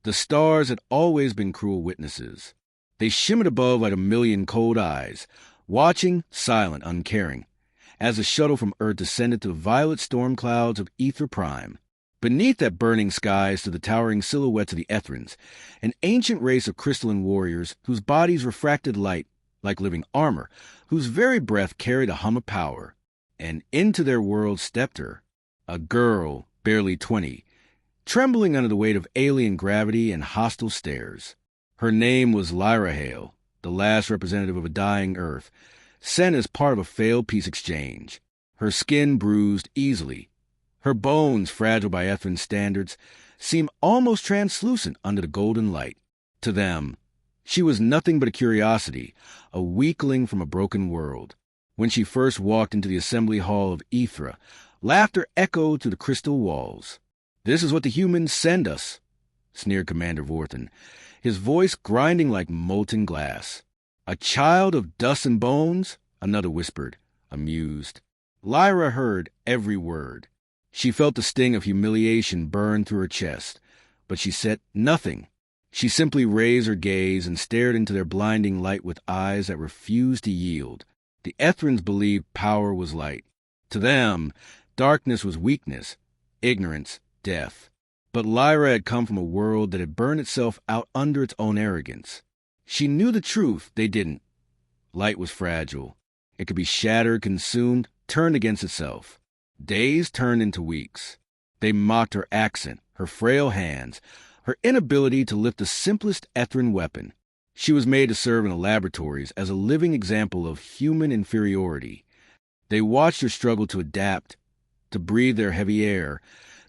The stars had always been cruel witnesses. They shimmered above like a million cold eyes, watching, silent, uncaring, as the shuttle from Earth descended to the violet storm clouds of Ether Prime. Beneath that burning sky stood the towering silhouettes of the Etherans, an ancient race of crystalline warriors whose bodies refracted light like living armor, whose very breath carried a hum of power. And into their world stepped her, a girl barely 20, trembling under the weight of alien gravity and hostile stares. Her name was Lyra Hale, the last representative of a dying Earth, sent as part of a failed peace exchange. Her skin bruised easily. Her bones, fragile by Etherin standards, seemed almost translucent under the golden light. To them, she was nothing but a curiosity, a weakling from a broken world. When she first walked into the assembly hall of Ethra, laughter echoed through the crystal walls. "This is what the humans send us," sneered Commander Vorthen, his voice grinding like molten glass. "A child of dust and bones?" another whispered, amused. Lyra heard every word. She felt the sting of humiliation burn through her chest, but she said nothing. She simply raised her gaze and stared into their blinding light with eyes that refused to yield. The Etherans believed power was light. To them, darkness was weakness, ignorance, death. But Lyra had come from a world that had burned itself out under its own arrogance. She knew the truth, they didn't. Light was fragile. It could be shattered, consumed, turned against itself. Days turned into weeks. They mocked her accent, her frail hands, her inability to lift the simplest Etherin weapon. She was made to serve in the laboratories as a living example of human inferiority. They watched her struggle to adapt, to breathe their heavy air,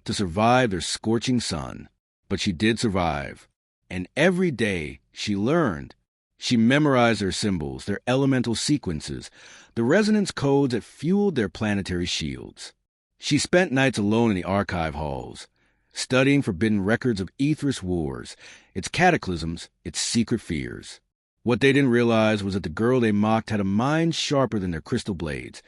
to survive their scorching sun. But she did survive. And every day she learned. She memorized their symbols, their elemental sequences, the resonance codes that fueled their planetary shields. She spent nights alone in the archive halls, studying forbidden records of Ethris wars, its cataclysms, its secret fears. What they didn't realize was that the girl they mocked had a mind sharper than their crystal blades,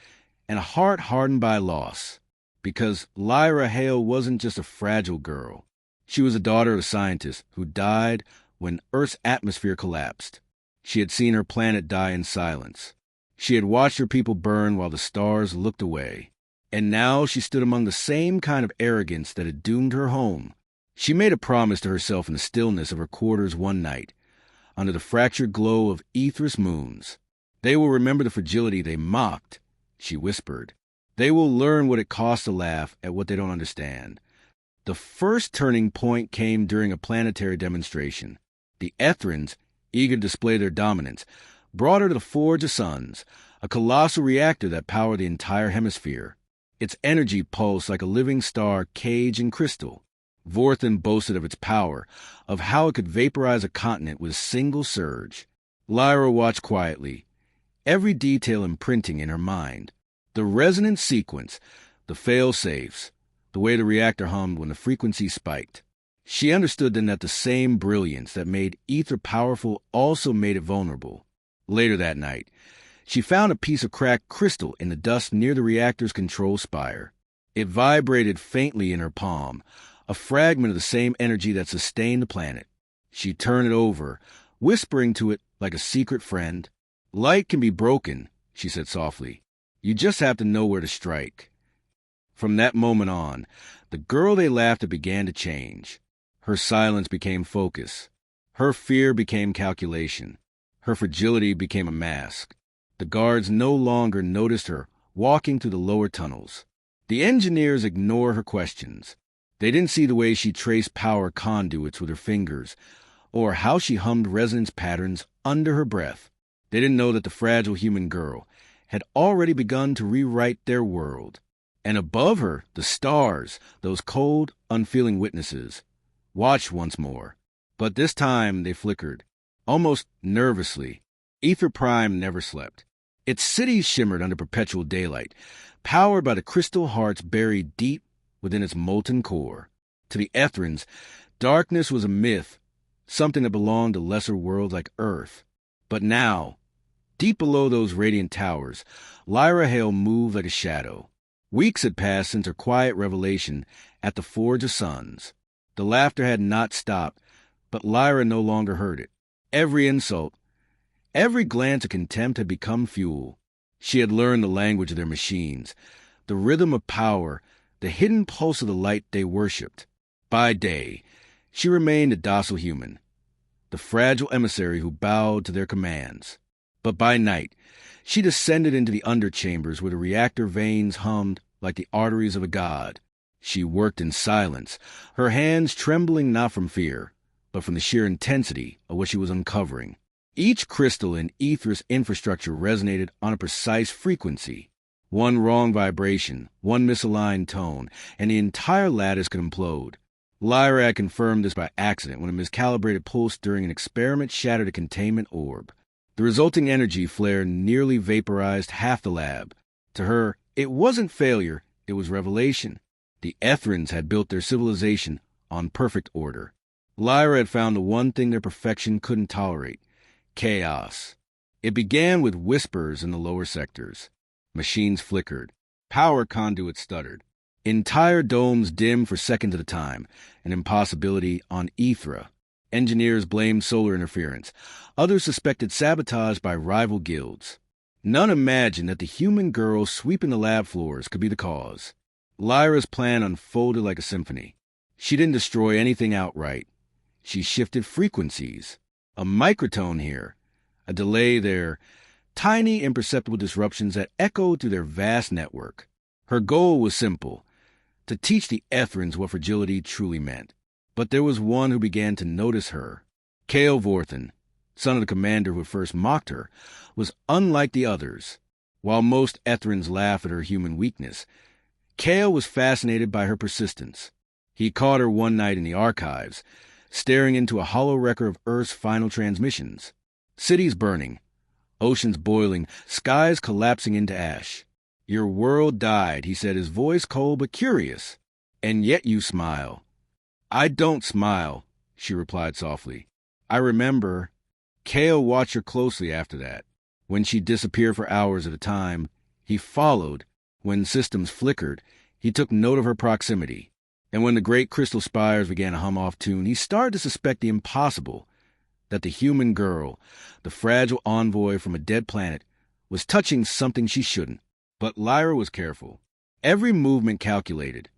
and a heart hardened by loss. Because Lyra Hale wasn't just a fragile girl. She was the daughter of a scientist who died when Earth's atmosphere collapsed. She had seen her planet die in silence. She had watched her people burn while the stars looked away. And now she stood among the same kind of arrogance that had doomed her home. She made a promise to herself in the stillness of her quarters one night, under the fractured glow of Ethris moons. "They will remember the fragility they mocked," she whispered. "They will learn what it costs to laugh at what they don't understand." The first turning point came during a planetary demonstration. The Etherans, eager to display their dominance, brought her to the Forge of Suns, a colossal reactor that powered the entire hemisphere. Its energy pulsed like a living star caged in crystal. Vorthen boasted of its power, of how it could vaporize a continent with a single surge. Lyra watched quietly, every detail imprinting in her mind. The resonance sequence, the fail-safes, the way the reactor hummed when the frequency spiked. She understood then that the same brilliance that made ether powerful also made it vulnerable. Later that night, she found a piece of cracked crystal in the dust near the reactor's control spire. It vibrated faintly in her palm, a fragment of the same energy that sustained the planet. She turned it over, whispering to it like a secret friend. "Light can be broken," she said softly. "You just have to know where to strike." From that moment on, the girl they laughed at began to change. Her silence became focus. Her fear became calculation. Her fragility became a mask. The guards no longer noticed her walking through the lower tunnels. The engineers ignored her questions. They didn't see the way she traced power conduits with her fingers, or how she hummed resonance patterns under her breath. They didn't know that the fragile human girl had already begun to rewrite their world. And above her, the stars, those cold, unfeeling witnesses, watched once more. But this time they flickered, almost nervously. Ether Prime never slept. Its cities shimmered under perpetual daylight, powered by the crystal hearts buried deep within its molten core. To the Etherans, darkness was a myth, something that belonged to lesser worlds like Earth. But now, deep below those radiant towers, Lyra Hale moved like a shadow. Weeks had passed since her quiet revelation at the Forge of Suns. The laughter had not stopped, But Lyra no longer heard it. Every insult, every glance of contempt had become fuel. She had learned the language of their machines, the rhythm of power, the hidden pulse of the light they worshipped. By day, she remained a docile human, the fragile emissary who bowed to their commands. But by night, she descended into the underchambers where the reactor veins hummed like the arteries of a god. She worked in silence, her hands trembling not from fear, but from the sheer intensity of what she was uncovering. Each crystal in Aethra's infrastructure resonated on a precise frequency. One wrong vibration, one misaligned tone, and the entire lattice could implode. Lyra had confirmed this by accident when a miscalibrated pulse during an experiment shattered a containment orb. The resulting energy flare nearly vaporized half the lab. To her, it wasn't failure, it was revelation. The Ethrins had built their civilization on perfect order. Lyra had found the one thing their perfection couldn't tolerate: chaos. It began with whispers in the lower sectors. Machines flickered. Power conduits stuttered. Entire domes dimmed for seconds at a time, an impossibility on Aethra. Engineers blamed solar interference. Others suspected sabotage by rival guilds. None imagined that the human girl sweeping the lab floors could be the cause. Lyra's plan unfolded like a symphony. She didn't destroy anything outright. She shifted frequencies. A microtone here, a delay there, tiny imperceptible disruptions that echoed through their vast network. Her goal was simple: to teach the Ethrins what fragility truly meant. But there was one who began to notice her. Kael Vorthan, son of the commander who had first mocked her, was unlike the others. While most Ethrins laughed at her human weakness, Kael was fascinated by her persistence. He caught her one night in the archives, staring into a hollow record of Earth's final transmissions. Cities burning, oceans boiling, skies collapsing into ash. "Your world died," he said, his voice cold but curious. "And yet you smile." "I don't smile," she replied softly. "I remember." Kael watched her closely after that. When she disappeared for hours at a time, he followed. When systems flickered, he took note of her proximity. And when the great crystal spires began to hum off tune, he started to suspect the impossible, that the human girl, the fragile envoy from a dead planet, was touching something she shouldn't. But Lyra was careful. Every movement calculated,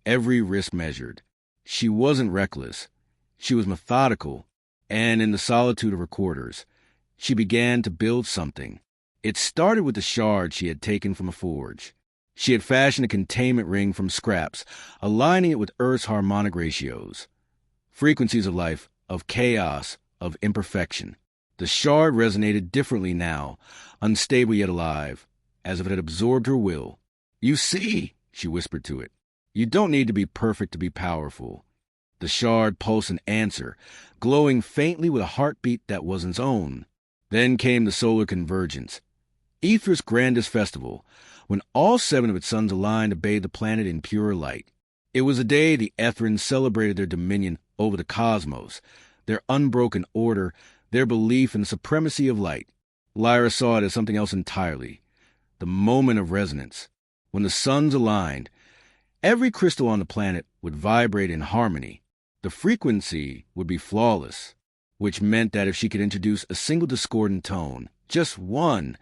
every risk measured. She wasn't reckless. She was methodical, and in the solitude of her quarters, she began to build something. It started with the shard she had taken from a forge. She had fashioned a containment ring from scraps, aligning it with Earth's harmonic ratios. Frequencies of life, of chaos, of imperfection. The shard resonated differently now, unstable yet alive, as if it had absorbed her will. "You see," she whispered to it, "you don't need to be perfect to be powerful." The shard pulsed an answer, glowing faintly with a heartbeat that wasn't its own. Then came the solar convergence, Aethra's grandest festival, when all 7 of its suns aligned to bathe the planet in pure light. It was a day the Ethrins celebrated their dominion over the cosmos, their unbroken order, their belief in the supremacy of light. Lyra saw it as something else entirely: the moment of resonance. When the suns aligned, every crystal on the planet would vibrate in harmony. The frequency would be flawless, which meant that if she could introduce a single discordant tone, just one,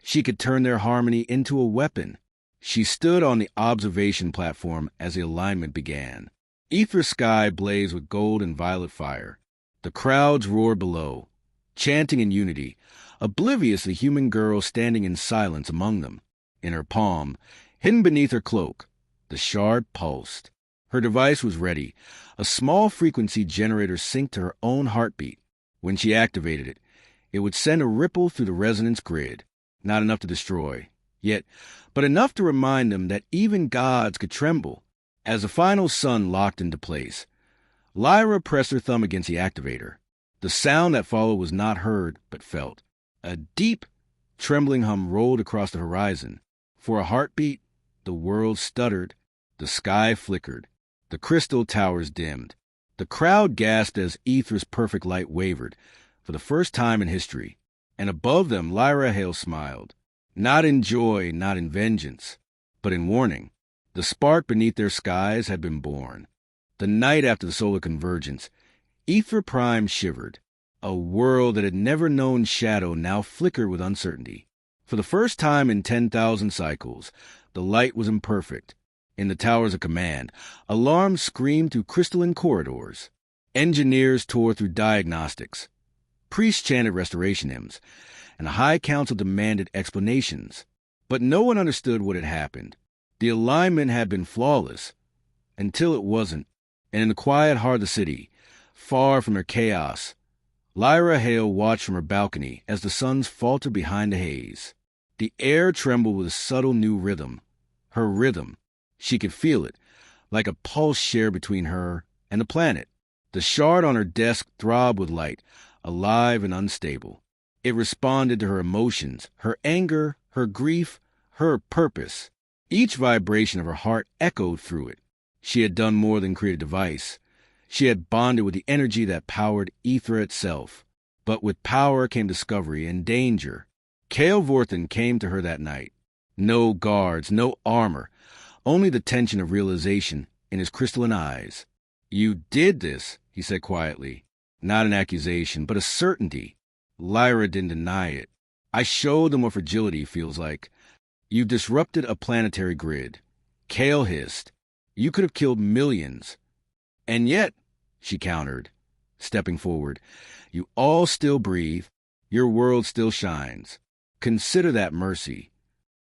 she could turn their harmony into a weapon. She stood on the observation platform as the alignment began. Aethra's sky blazed with gold and violet fire. The crowds roared below, chanting in unity, oblivious to the human girl standing in silence among them. In her palm, hidden beneath her cloak, the shard pulsed. Her device was ready, a small frequency generator synced to her own heartbeat. When she activated it, it would send a ripple through the resonance grid, not enough to destroy, yet, but enough to remind them that even gods could tremble. As the final sun locked into place, Lyra pressed her thumb against the activator. The sound that followed was not heard, but felt. A deep, trembling hum rolled across the horizon. For a heartbeat, the world stuttered, the sky flickered, the crystal towers dimmed. The crowd gasped as Aethra's perfect light wavered, for the first time in history, and above them Lyra Hale smiled. Not in joy, not in vengeance, but in warning. The spark beneath their skies had been born. The night after the solar convergence, Ether Prime shivered. A world that had never known shadow now flickered with uncertainty. For the first time in 10,000 cycles, the light was imperfect. In the towers of command, alarms screamed through crystalline corridors. Engineers tore through diagnostics. Priests chanted restoration hymns, and the High Council demanded explanations. But no one understood what had happened. The alignment had been flawless, until it wasn't. And in the quiet heart of the city, far from her chaos, Lyra Hale watched from her balcony as the suns faltered behind the haze. The air trembled with a subtle new rhythm. Her rhythm. She could feel it, like a pulse shared between her and the planet. The shard on her desk throbbed with light, alive and unstable. It responded to her emotions, her anger, her grief, her purpose. Each vibration of her heart echoed through it. She had done more than create a device. She had bonded with the energy that powered ether itself. But with power came discovery and danger. Cale Vorthen came to her that night. No guards, no armor, only the tension of realization in his crystalline eyes. "You did this," he said quietly. Not an accusation, but a certainty. Lyra didn't deny it. "I showed them what fragility feels like. You disrupted a planetary grid." Cale hissed. "You could have killed millions. And yet," she countered, stepping forward, "you all still breathe. Your world still shines. Consider that mercy."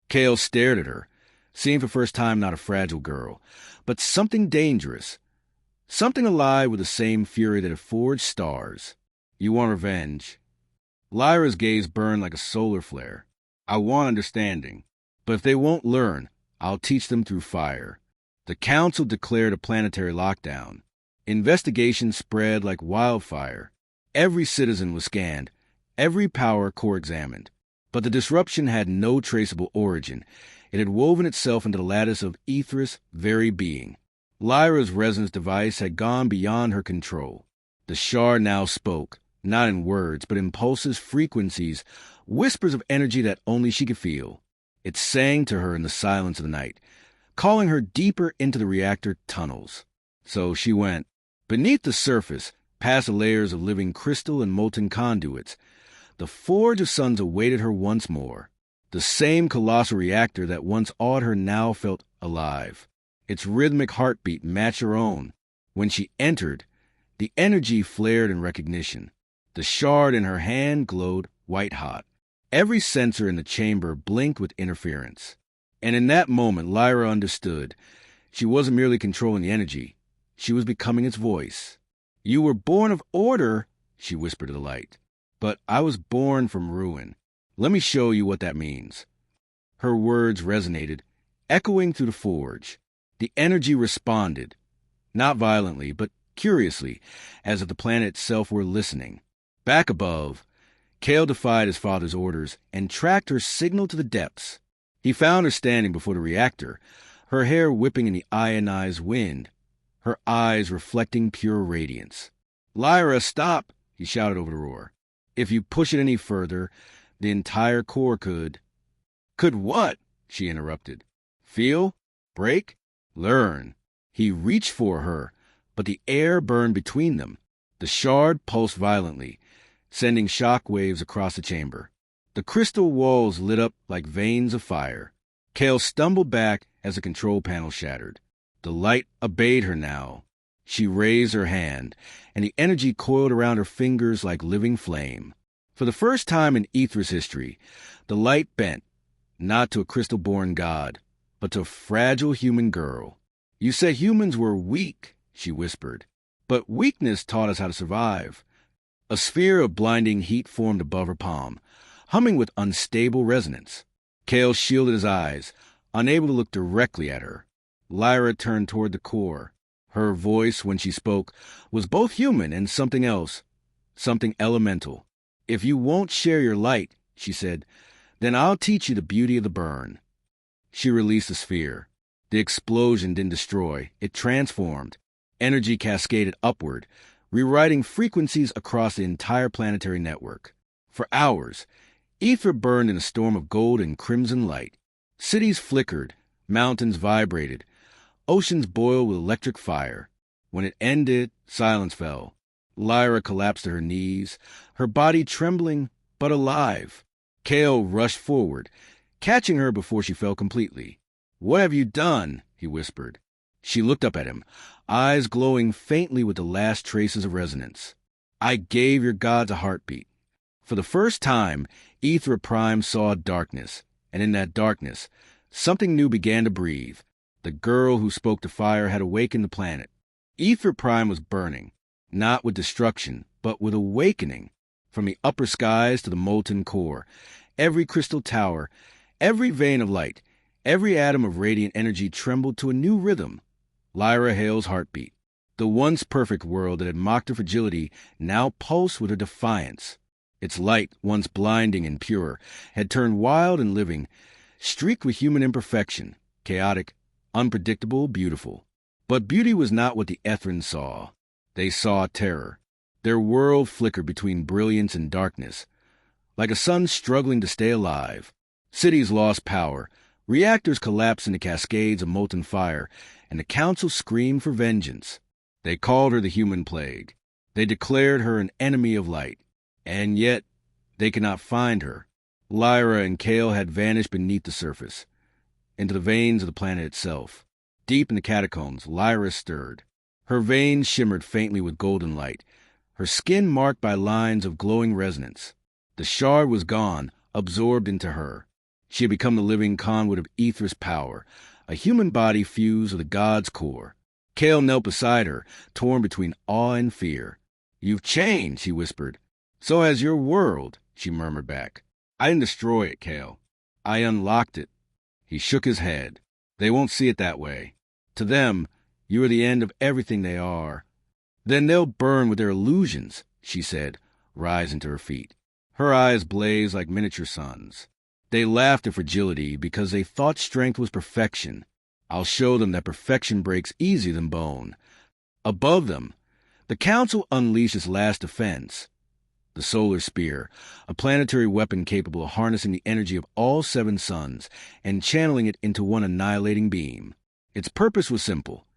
Cale stared at her, seeing for the first time not a fragile girl, but something dangerous. Something alive with the same fury that had forged stars. "You want revenge." Lyra's gaze burned like a solar flare. "I want understanding. But if they won't learn, I'll teach them through fire." The council declared a planetary lockdown. Investigations spread like wildfire. Every citizen was scanned, every power core examined. But the disruption had no traceable origin. It had woven itself into the lattice of Aether's very being. Lyra's resonance device had gone beyond her control. The shard now spoke, not in words, but in pulses, frequencies, whispers of energy that only she could feel. It sang to her in the silence of the night, calling her deeper into the reactor tunnels. So she went. Beneath the surface, past the layers of living crystal and molten conduits, the forge of suns awaited her once more. The same colossal reactor that once awed her now felt alive. Its rhythmic heartbeat matched her own. When she entered, the energy flared in recognition. The shard in her hand glowed white-hot. Every sensor in the chamber blinked with interference. And in that moment, Lyra understood. She wasn't merely controlling the energy. She was becoming its voice. "You were born of order," she whispered to the light. "But I was born from ruin. Let me show you what that means." Her words resonated, echoing through the forge. The energy responded, not violently, but curiously, as if the planet itself were listening. Back above, Cale defied his father's orders and tracked her signal to the depths. He found her standing before the reactor, her hair whipping in the ionized wind, her eyes reflecting pure radiance. "Lyra, stop!" he shouted over the roar. "If you push it any further, the entire core could—" "Could what?" she interrupted. "Feel? Break? Learn." He reached for her, but the air burned between them. The shard pulsed violently, sending shock waves across the chamber. The crystal walls lit up like veins of fire. Cale stumbled back as the control panel shattered. The light obeyed her now. She raised her hand, and the energy coiled around her fingers like living flame. For the first time in Aether's history, the light bent, not to a crystal-born god, but to a fragile human girl. "You said humans were weak," she whispered. "But weakness taught us how to survive." A sphere of blinding heat formed above her palm, humming with unstable resonance. Cale shielded his eyes, unable to look directly at her. Lyra turned toward the core. Her voice, when she spoke, was both human and something else, something elemental. "If you won't share your light," she said, "then I'll teach you the beauty of the burn." She released the sphere. The explosion didn't destroy, it transformed. Energy cascaded upward, rewriting frequencies across the entire planetary network. For hours, ether burned in a storm of gold and crimson light. Cities flickered, mountains vibrated, oceans boiled with electric fire. When it ended, silence fell. Lyra collapsed to her knees, her body trembling but alive. Kale rushed forward, catching her before she fell completely. "What have you done?" he whispered. She looked up at him, eyes glowing faintly with the last traces of resonance. "I gave your gods a heartbeat." For the first time, Aethra Prime saw darkness, and in that darkness, something new began to breathe. The girl who spoke to fire had awakened the planet. Aethra Prime was burning, not with destruction, but with awakening. From the upper skies to the molten core, every crystal tower, every vein of light, every atom of radiant energy trembled to a new rhythm. Lyra Hale's heartbeat. The once perfect world that had mocked her fragility now pulsed with her defiance. Its light, once blinding and pure, had turned wild and living, streaked with human imperfection, chaotic, unpredictable, beautiful. But beauty was not what the Ethrins saw. They saw terror. Their world flickered between brilliance and darkness, like a sun struggling to stay alive. Cities lost power, reactors collapsed into cascades of molten fire, and the council screamed for vengeance. They called her the human plague. They declared her an enemy of light. And yet, they could not find her. Lyra and Kale had vanished beneath the surface, into the veins of the planet itself. Deep in the catacombs, Lyra stirred. Her veins shimmered faintly with golden light, her skin marked by lines of glowing resonance. The shard was gone, absorbed into her. She had become the living conduit of Aethra's power, a human body fused with the god's core. Kale knelt beside her, torn between awe and fear. "You've changed," he whispered. "So has your world," she murmured back. "I didn't destroy it, Kale. I unlocked it." He shook his head. "They won't see it that way. To them, you are the end of everything they are." "Then they'll burn with their illusions," she said, rising to her feet. Her eyes blazed like miniature suns. They laughed at fragility because they thought strength was perfection. "I'll show them that perfection breaks easier than bone." Above them, the Council unleashed its last defense. The solar spear, a planetary weapon capable of harnessing the energy of all 7 suns and channeling it into one annihilating beam. Its purpose was simple: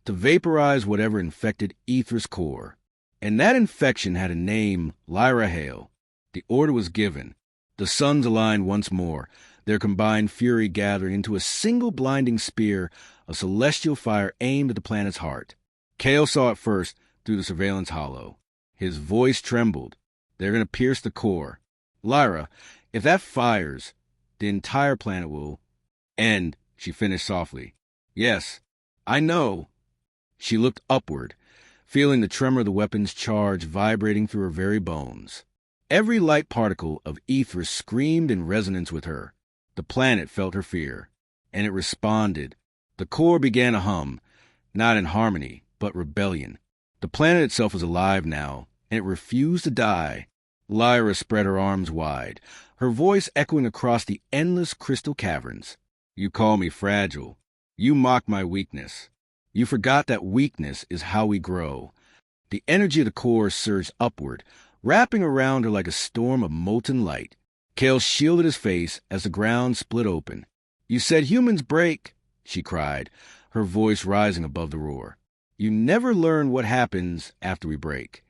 to vaporize whatever infected Aethra's core. And that infection had a name: Lyra Hale. The order was given. The suns aligned once more, their combined fury gathering into a single blinding spear of celestial fire aimed at the planet's heart. Kale saw it first through the surveillance hollow. His voice trembled. "They're going to pierce the core. Lyra, if that fires, the entire planet will end," she finished softly. "Yes, I know." She looked upward, feeling the tremor of the weapon's charge vibrating through her very bones. Every light particle of Aethra screamed in resonance with her. The planet felt her fear, and it responded. The core began to hum, not in harmony, but rebellion. The planet itself was alive now, and it refused to die. Lyra spread her arms wide, her voice echoing across the endless crystal caverns. "You call me fragile. You mock my weakness. You forgot that weakness is how we grow." The energy of the core surged upward, wrapping around her like a storm of molten light. Kale shielded his face as the ground split open. "You said humans break," she cried, her voice rising above the roar. "You never learn what happens after we break."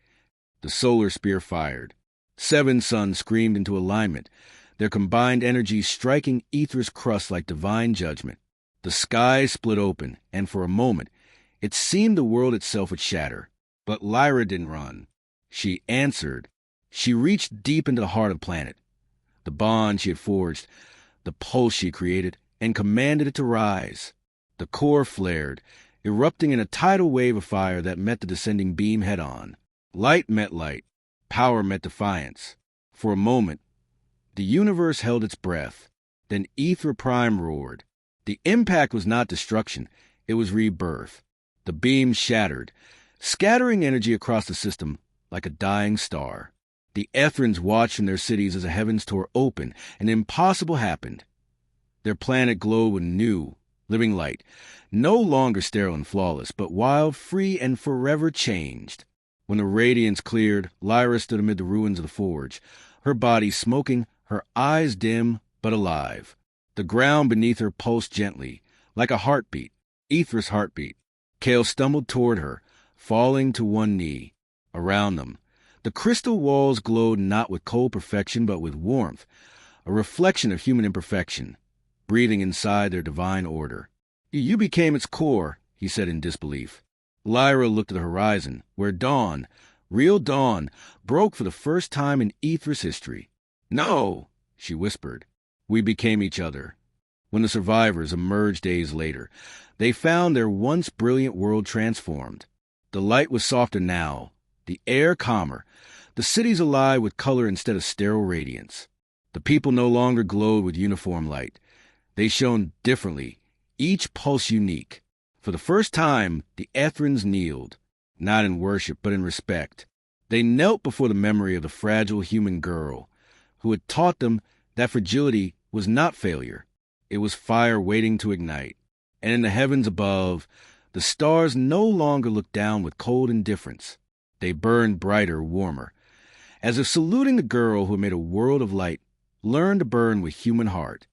The solar spear fired. 7 suns screamed into alignment, their combined energy striking Aethra's crust like divine judgment. The sky split open, and for a moment, it seemed the world itself would shatter. But Lyra didn't run. She answered. She reached deep into the heart of the planet. The bond she had forged, the pulse she had created, and commanded it to rise. The core flared, erupting in a tidal wave of fire that met the descending beam head-on. Light met light. Power met defiance. For a moment, the universe held its breath. Then Aethra Prime roared. The impact was not destruction. It was rebirth. The beam shattered, scattering energy across the system like a dying star. The Ethrins watched from their cities as the heavens tore open, and the impossible happened. Their planet glowed with new, living light, no longer sterile and flawless, but wild, free, and forever changed. When the radiance cleared, Lyra stood amid the ruins of the forge, her body smoking, her eyes dim but alive. The ground beneath her pulsed gently, like a heartbeat, Aethra's heartbeat. Kale stumbled toward her, falling to one knee. around them. The crystal walls glowed not with cold perfection but with warmth, a reflection of human imperfection, breathing inside their divine order. You became its core, he said in disbelief. Lyra looked at the horizon, where dawn, real dawn, broke for the first time in Aetheri's history. No, she whispered. We became each other. When the survivors emerged days later, they found their once brilliant world transformed. The light was softer now, the air calmer, the cities alive with color instead of sterile radiance. The people no longer glowed with uniform light. They shone differently, each pulse unique. For the first time, the Aetherians kneeled, not in worship but in respect. They knelt before the memory of the fragile human girl who had taught them that fragility was not failure. It was fire waiting to ignite. And in the heavens above, the stars no longer looked down with cold indifference. They burned brighter, warmer, as if saluting the girl who made a world of light learned to burn with human heart.